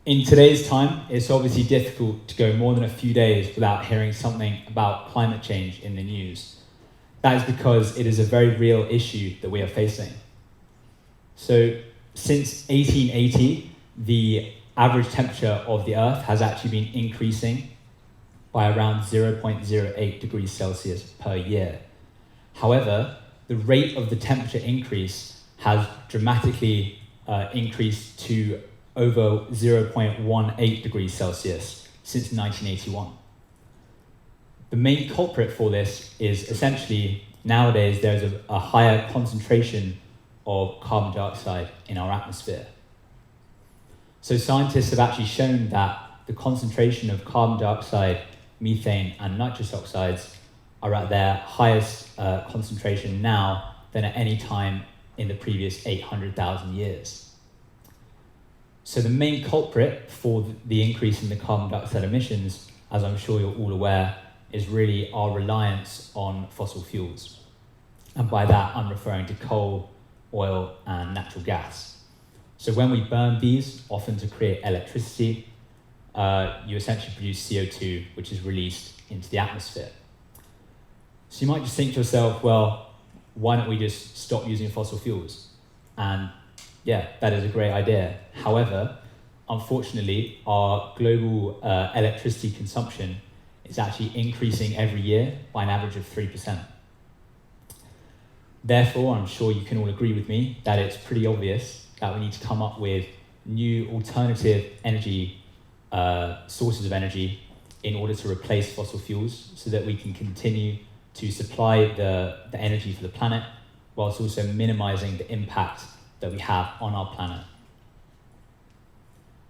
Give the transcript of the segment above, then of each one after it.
In today's time, it's obviously difficult to go more than a few days without hearing something about climate change in the news. That is because it is a very real issue that we are facing. So since 1880, the average temperature of the Earth has actually been increasing by around 0.08 degrees Celsius per year. However, the rate of the temperature increase has dramatically increased to over 0.18 degrees Celsius since 1981. The main culprit for this is essentially nowadays there's a higher concentration of carbon dioxide in our atmosphere. So scientists have actually shown that the concentration of carbon dioxide, methane, and nitrous oxides are at their highest concentration now than at any time in the previous 800,000 years. So the main culprit for the increase in the carbon dioxide emissions, as I'm sure you're all aware, is really our reliance on fossil fuels. And by that, I'm referring to coal, oil, and natural gas. So when we burn these, often to create electricity, you essentially produce CO2, which is released into the atmosphere. So you might just think to yourself, well, why don't we just stop using fossil fuels? And yeah, that is a great idea. However, unfortunately, our global electricity consumption is actually increasing every year by an average of 3%. Therefore, I'm sure you can all agree with me that it's pretty obvious that we need to come up with new alternative energy sources of energy in order to replace fossil fuels so that we can continue to supply the energy for the planet whilst also minimizing the impact that we have on our planet.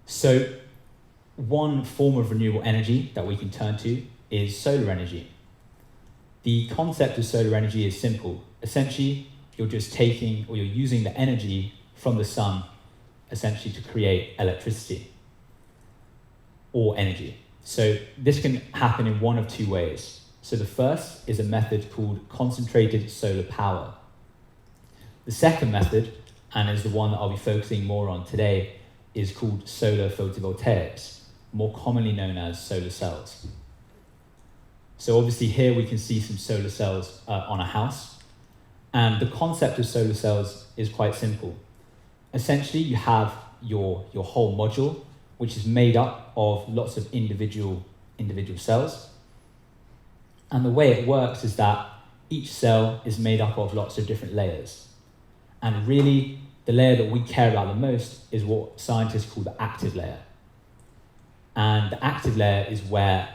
So one form of renewable energy that we can turn to is solar energy. The concept of solar energy is simple. Essentially, you're just taking or you're using the energy from the sun essentially to create electricity or energy. So this can happen in one of two ways. So the first is a method called concentrated solar power. The second method, and is the one that I'll be focusing more on today, is called solar photovoltaics, more commonly known as solar cells. So obviously here we can see some solar cells on a house, and the concept of solar cells is quite simple. Essentially, you have your whole module, which is made up of lots of individual cells, and the way it works is that each cell is made up of lots of different layers. And really, the layer that we care about the most is what scientists call the active layer. And the active layer is where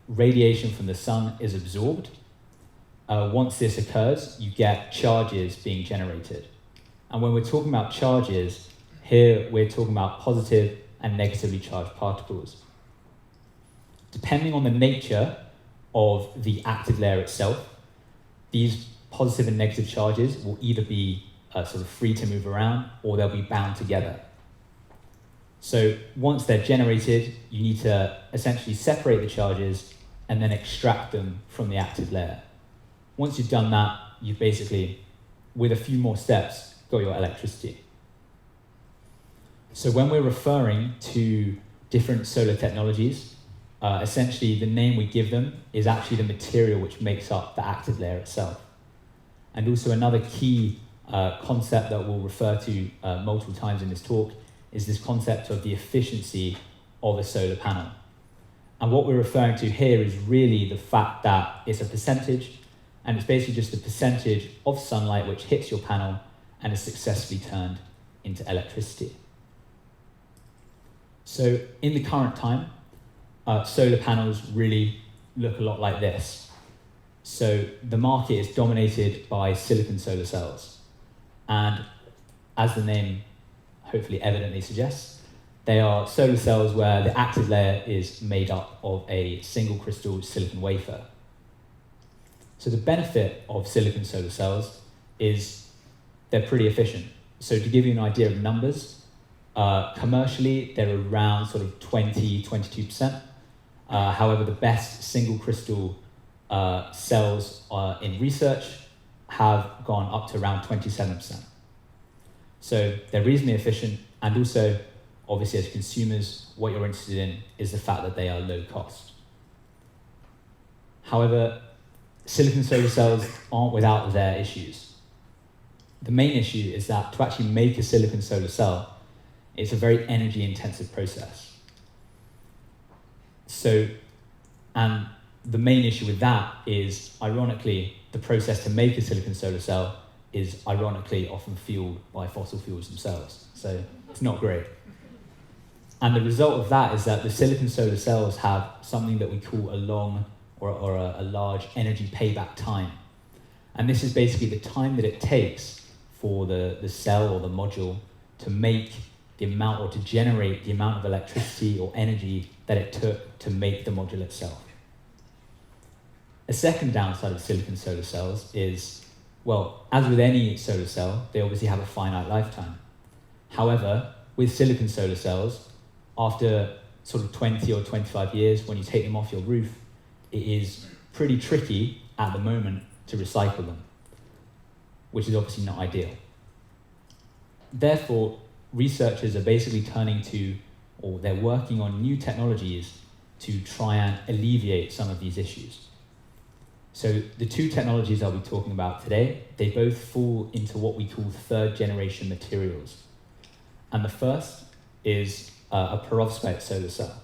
radiation from the sun is absorbed. Once this occurs, you get charges being generated. And when we're talking about charges, here we're talking about positive and negatively charged particles. Depending on the nature of the active layer itself, these positive and negative charges will either be sort of free to move around, or they'll be bound together. So once they're generated, you need to essentially separate the charges and then extract them from the active layer. Once you've done that, you've basically, with a few more steps, got your electricity. So when we're referring to different solar technologies, essentially the name we give them is actually the material which makes up the active layer itself. And also another key concept that we'll refer to multiple times in this talk is this concept of the efficiency of a solar panel. And what we're referring to here is really the fact that it's a percentage, and it's basically just the percentage of sunlight which hits your panel and is successfully turned into electricity. So in the current time, solar panels really look a lot like this. So the market is dominated by silicon solar cells. And as the name hopefully evidently suggests, they are solar cells where the active layer is made up of a single crystal silicon wafer. So the benefit of silicon solar cells is they're pretty efficient. So to give you an idea of numbers, commercially they're around sort of 20-22%. However, the best single crystal cells in research have gone up to around 27%. So they're reasonably efficient, and also obviously as consumers, what you're interested in is the fact that they are low cost. However, silicon solar cells aren't without their issues. The main issue is that to actually make a silicon solar cell, it's a very energy intensive process. And the main issue with that is, ironically, the process to make a silicon solar cell is ironically often fueled by fossil fuels themselves. So it's not great. And the result of that is that the silicon solar cells have something that we call a long or a large energy payback time. And this is basically the time that it takes for the cell or the module to make the amount or to generate the amount of electricity or energy that it took to make the module itself. A second downside of silicon solar cells is, well, as with any solar cell, they obviously have a finite lifetime. However, with silicon solar cells, after sort of 20 or 25 years, when you take them off your roof, it is pretty tricky at the moment to recycle them, which is obviously not ideal. Therefore, researchers are basically turning to, or they're working on new technologies to try and alleviate some of these issues. So the two technologies I'll be talking about today, they both fall into what we call third generation materials. And the first is a perovskite solar cell.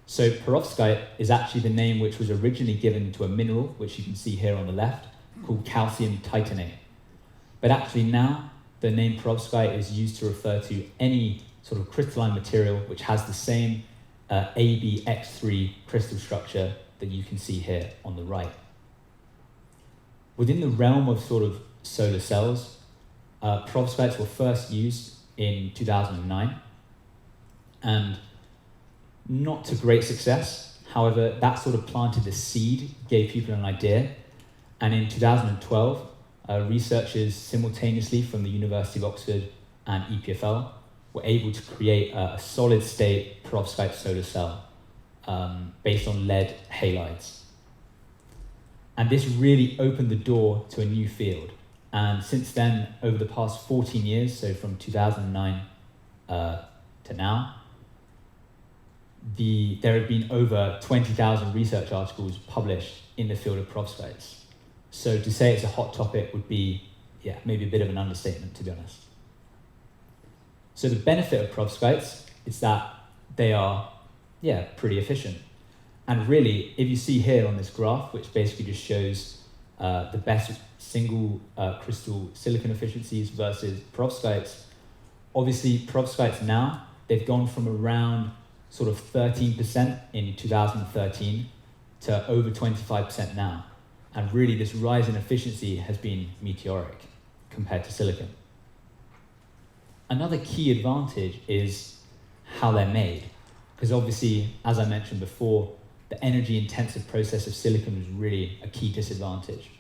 So perovskite is actually the name which was originally given to a mineral, which you can see here on the left, called calcium titanate. But actually now, the name perovskite is used to refer to any sort of crystalline material which has the same ABX3 crystal structure that you can see here on the right. Within the realm of sort of solar cells, perovskites were first used in 2009, and not to great success. However, that sort of planted the seed, gave people an idea, and in 2012, researchers simultaneously from the University of Oxford and EPFL were able to create a solid-state perovskite solar cell based on lead halides. And this really opened the door to a new field. And since then, over the past 14 years, so from 2009 to now, there have been over 20,000 research articles published in the field of perovskites. So to say it's a hot topic would be, maybe a bit of an understatement, to be honest. So the benefit of perovskites is that they are, pretty efficient. And really, if you see here on this graph, which basically just shows the best single crystal silicon efficiencies versus perovskites, obviously perovskites now, they've gone from around sort of 13% in 2013 to over 25% now. And really this rise in efficiency has been meteoric compared to silicon. Another key advantage is how they're made. Because obviously, as I mentioned before, the energy intensive process of silicon is really a key disadvantage.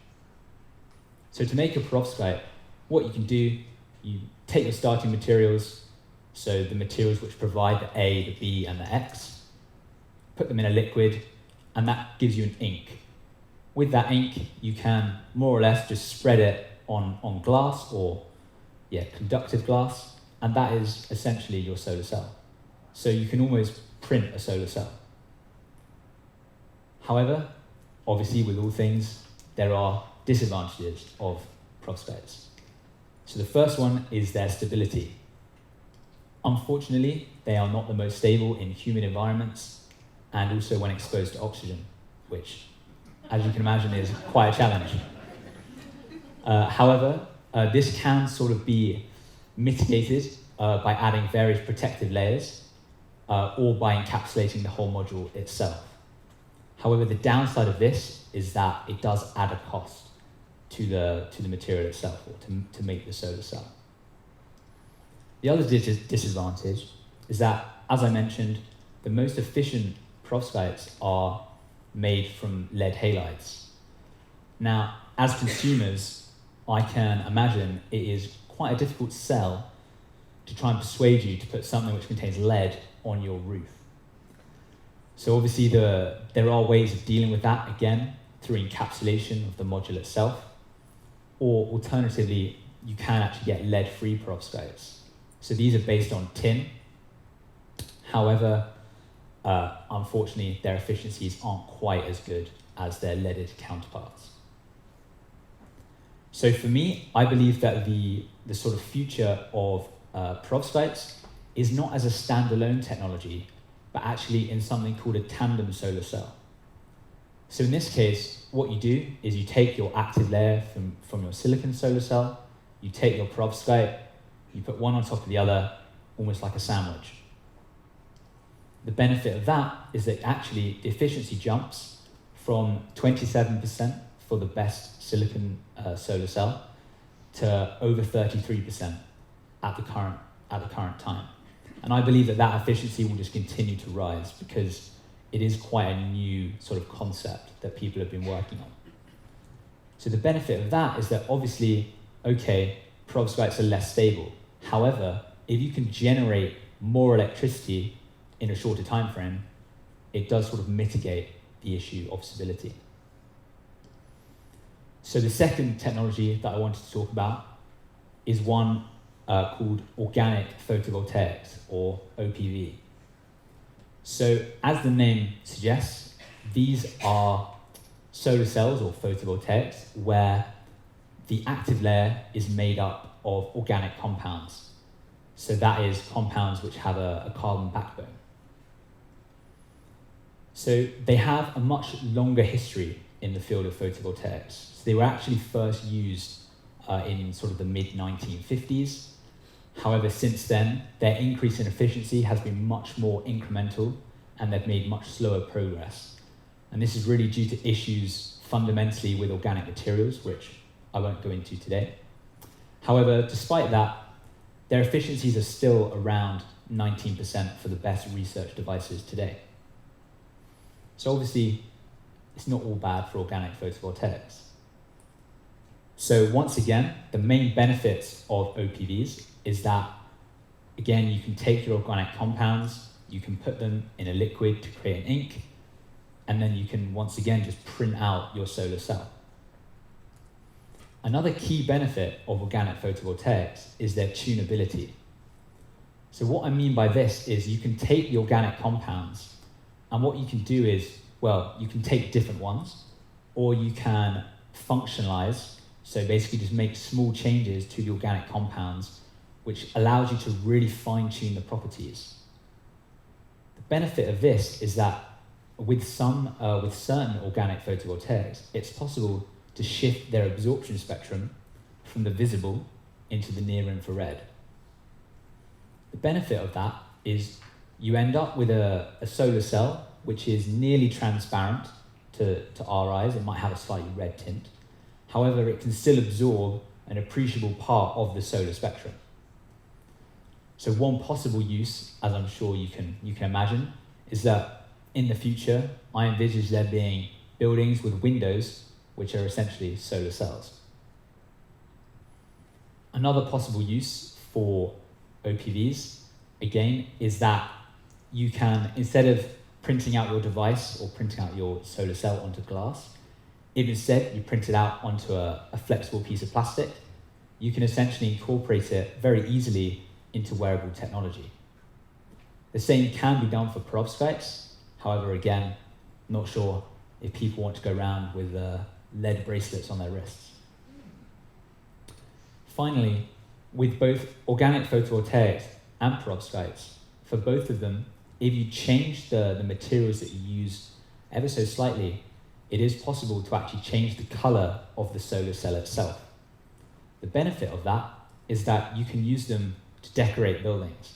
So to make a perovskite, what you can do, you take your starting materials, so the materials which provide the A, the B, and the X, put them in a liquid, and that gives you an ink. With that ink, you can more or less just spread it on glass or conductive glass, and that is essentially your solar cell. So you can almost print a solar cell. However, obviously with all things, there are disadvantages of perovskites. So the first one is their stability. Unfortunately, they are not the most stable in humid environments and also when exposed to oxygen, which, as you can imagine, is quite a challenge. However, this can sort of be mitigated by adding various protective layers or by encapsulating the whole module itself. However, the downside of this is that it does add a cost to the material itself, or to make the solar cell. The other disadvantage is that, as I mentioned, the most efficient perovskites are made from lead halides. Now, as consumers, I can imagine it is quite a difficult sell to try and persuade you to put something which contains lead on your roof. So obviously there are ways of dealing with that, again, through encapsulation of the module itself, or alternatively, you can actually get lead-free perovskites. So these are based on tin. However, unfortunately, their efficiencies aren't quite as good as their leaded counterparts. So for me, I believe that the sort of future of perovskites is not as a standalone technology, but actually in something called a tandem solar cell. So in this case, what you do is you take your active layer from your silicon solar cell, you take your perovskite, you put one on top of the other, almost like a sandwich. The benefit of that is that actually the efficiency jumps from 27% for the best silicon solar cell to over 33% at the current time. And I believe that that efficiency will just continue to rise because it is quite a new sort of concept that people have been working on. So the benefit of that is that obviously, okay, perovskites are less stable. However, if you can generate more electricity in a shorter time frame, it does sort of mitigate the issue of stability. So the second technology that I wanted to talk about is one called organic photovoltaics, or OPV. So as the name suggests, these are solar cells or photovoltaics where the active layer is made up of organic compounds. So that is compounds which have a carbon backbone. So they have a much longer history in the field of photovoltaics. So they were actually first used in sort of the mid-1950s. However, since then, their increase in efficiency has been much more incremental and they've made much slower progress. And this is really due to issues fundamentally with organic materials, which I won't go into today. However, despite that, their efficiencies are still around 19% for the best research devices today. So obviously, it's not all bad for organic photovoltaics. So once again, the main benefits of OPVs is that, again, you can take your organic compounds, you can put them in a liquid to create an ink, and then you can, once again, just print out your solar cell. Another key benefit of organic photovoltaics is their tunability. So what I mean by this is you can take the organic compounds, and what you can do is, well, you can take different ones, or you can functionalize, so basically just make small changes to the organic compounds, which allows you to really fine-tune the properties. The benefit of this is that with certain organic photovoltaics, it's possible to shift their absorption spectrum from the visible into the near-infrared. The benefit of that is you end up with a solar cell which is nearly transparent to our eyes. It might have a slightly red tint. However, it can still absorb an appreciable part of the solar spectrum. So one possible use, as I'm sure you can imagine, is that in the future, I envisage there being buildings with windows which are essentially solar cells. Another possible use for OPVs, again, is that you can, instead of printing out your device or printing out your solar cell onto glass, if instead you print it out onto a flexible piece of plastic, you can essentially incorporate it very easily into wearable technology. The same can be done for perovskites. However, again, not sure if people want to go around with lead bracelets on their wrists. Finally, with both organic photovoltaics and perovskites, for both of them, if you change the materials that you use ever so slightly, it is possible to actually change the color of the solar cell itself. The benefit of that is that you can use them to decorate buildings,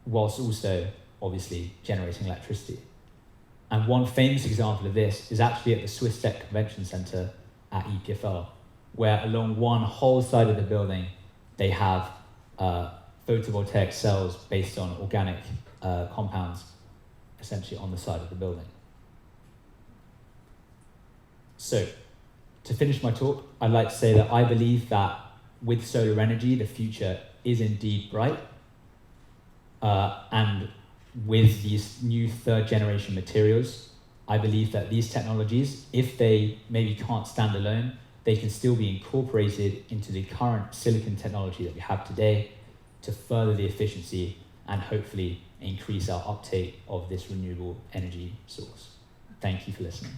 whilst also, obviously, generating electricity. And one famous example of this is actually at the Swiss Tech Convention Center at EPFL, where along one whole side of the building, they have photovoltaic cells based on organic compounds, essentially on the side of the building. So, to finish my talk, I'd like to say that I believe that with solar energy, the future is indeed bright. And with these new third generation materials, I believe that these technologies, if they maybe can't stand alone, they can still be incorporated into the current silicon technology that we have today to further the efficiency and hopefully increase our uptake of this renewable energy source. Thank you for listening.